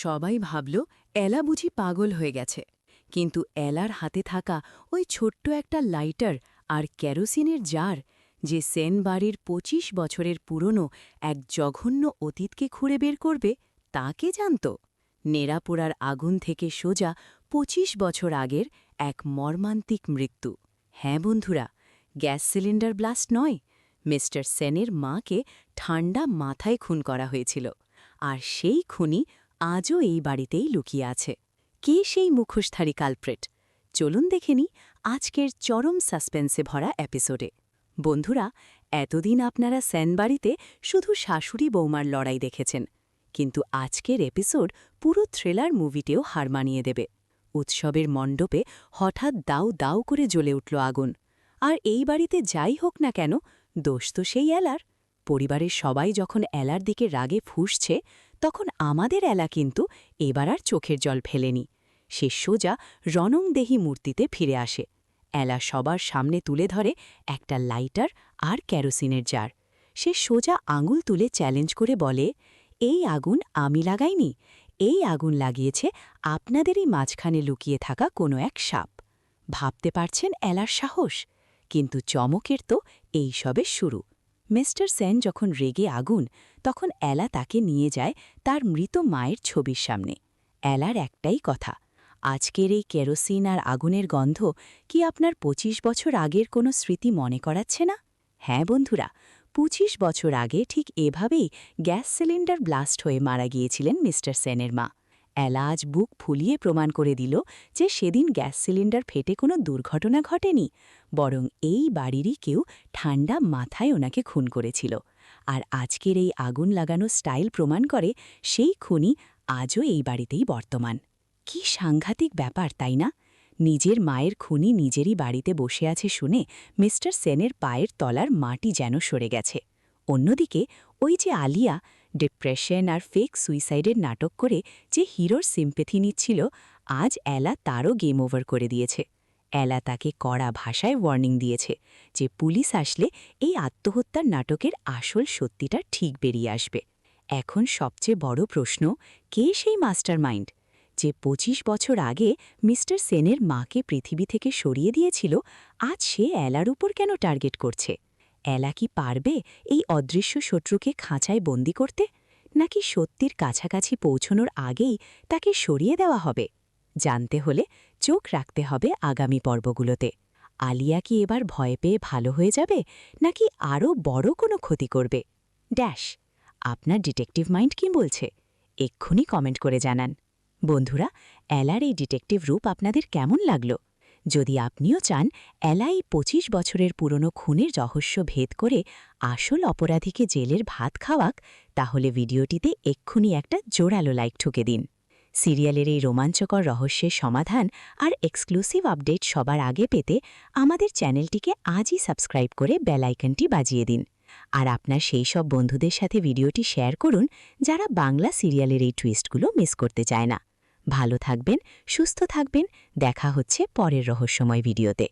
সবাই ভাবল এলা বুঝি পাগল হয়ে গেছে, কিন্তু এলার হাতে থাকা ওই ছোট্ট একটা লাইটার আর কেরোসিনের জার, যে সেন বাড়ির ২৫ বছরের পুরনো এক জঘন্য অতীতকে খুঁড়ে বের করবে, তা কে জানত? নেড়াপোড়ার আগুন থেকে সোজা ২৫ বছর আগের এক মর্মান্তিক মৃত্যু। হ্যাঁ বন্ধুরা, গ্যাস সিলিন্ডার ব্লাস্ট নয়, মিস্টার সেনের মাকে ঠান্ডা মাথায় খুন করা হয়েছিল। আর সেই খুনি আজও এই বাড়িতেই লুকিয়ে আছে। কে সেই মুখোশধারী কালপ্রেট? চলুন দেখে নিই আজকের চরম সাসপেন্সে ভরা এপিসোডে। বন্ধুরা, এতদিন আপনারা সেন বাড়িতে শুধু শাশুড়ি বৌমার লড়াই দেখেছেন, কিন্তু আজকের এপিসোড পুরো থ্রিলার মুভিতেও হার মানিয়ে দেবে। উৎসবের মণ্ডপে হঠাৎ দাউ দাউ করে জ্বলে উঠল আগুন। আর এই বাড়িতে যাই হোক না কেন, দোষ তো সেই এলার। পরিবারের সবাই যখন এলার দিকে রাগে ফুঁসছে, তখন আমাদের এলা কিন্তু এবার আর চোখের জল ফেলেনি। সে সোজা রণংদেহী মূর্তিতে ফিরে আসে। এলা সবার সামনে তুলে ধরে একটা লাইটার আর কেরোসিনের জার। সে সোজা আঙুল তুলে চ্যালেঞ্জ করে বলে, এই আগুন আমি লাগাইনি, এই আগুন লাগিয়েছে আপনাদেরই মাঝখানে লুকিয়ে থাকা কোনো এক সাপ। ভাবতে পারছেন এলার সাহস? কিন্তু চমকের তো এই সবে শুরু। মিস্টার সেন যখন রেগে আগুন, তখন এলা তাকে নিয়ে যায় তার মৃত মায়ের ছবির সামনে। এলার একটাই কথা, আজকের এই কেরোসিন আর আগুনের গন্ধ কি আপনার ২৫ বছর আগের কোনো স্মৃতি মনে করাচ্ছে না? হ্যাঁ বন্ধুরা, ২৫ বছর আগে ঠিক এভাবেই গ্যাস সিলিন্ডার ব্লাস্ট হয়ে মারা গিয়েছিলেন মিস্টার সেনের মা। এলা আজ বুক ফুলিয়ে প্রমাণ করে দিল যে সেদিন গ্যাস সিলিন্ডার ফেটে কোনো দুর্ঘটনা ঘটেনি, বরং এই বাড়িরই কেউ ঠান্ডা মাথায় ওনাকে খুন করেছিল। আর আজকের এই আগুন লাগানো স্টাইল প্রমাণ করে সেই খুনি আজও এই বাড়িতেই বর্তমান। কি সাংঘাতিক ব্যাপার, তাই না? নিজের মায়ের খুনি নিজেরই বাড়িতে বসে আছে শুনে মিস্টার সেনের পায়ের তলার মাটি যেন সরে গেছে। অন্যদিকে ওই যে আলিয়া ডিপ্রেশন আর ফেক সুইসাইডের নাটক করে যে হিরোর সিম্পেথি নিচ্ছিল, আজ এলা তারও গেম ওভার করে দিয়েছে। এলা তাকে কড়া ভাষায় ওয়ার্নিং দিয়েছে যে পুলিশ আসলে এই আত্মহত্যার নাটকের আসল সত্যিটা ঠিক বেরিয়ে আসবে। এখন সবচেয়ে বড় প্রশ্ন, কে সেই মাস্টার মাইন্ড যে ২৫ বছর আগে মিস্টার সেনের মাকে পৃথিবী থেকে সরিয়ে দিয়েছিল? আজ সে এলার উপর কেন টার্গেট করছে? এলা কি পারবে এই অদৃশ্য শত্রুকে খাঁচায় বন্দি করতে, নাকি সত্যির কাছাকাছি পৌঁছনোর আগেই তাকে সরিয়ে দেওয়া হবে? জানতে হলে চোখ রাখতে হবে আগামী পর্বগুলোতে। আলিয়া কি এবার ভয় পেয়ে ভালো হয়ে যাবে, নাকি আরও বড় কোনো ক্ষতি করবে? ড্যাশ, আপনার ডিটেকটিভ মাইন্ড কি বলছে? এক্ষুনি কমেন্ট করে জানান। বন্ধুরা, এলার এই ডিটেকটিভ রূপ আপনাদের কেমন লাগলো? যদি আপনিও চান এলা এই ২৫ বছরের পুরনো খুনের রহস্য ভেদ করে আসল অপরাধীকে জেলের ভাত খাওয়াক, তাহলে ভিডিওটিতে এক্ষুনি একটা জোরালো লাইক ঠুকে দিন। সিরিয়ালের এই রোমাঞ্চকর রহস্যের সমাধান আর এক্সক্লুসিভ আপডেট সবার আগে পেতে আমাদের চ্যানেলটিকে আজই সাবস্ক্রাইব করে বেল আইকনটি বাজিয়ে দিন। আর আপনার সেই সব বন্ধুদের সাথে ভিডিওটি শেয়ার করুন যারা বাংলা সিরিয়ালের এই টুইস্টগুলো মিস করতে চায় না। ভালো থাকবেন, সুস্থ থাকবেন, দেখা হচ্ছে পরের রহস্যময় ভিডিওতে।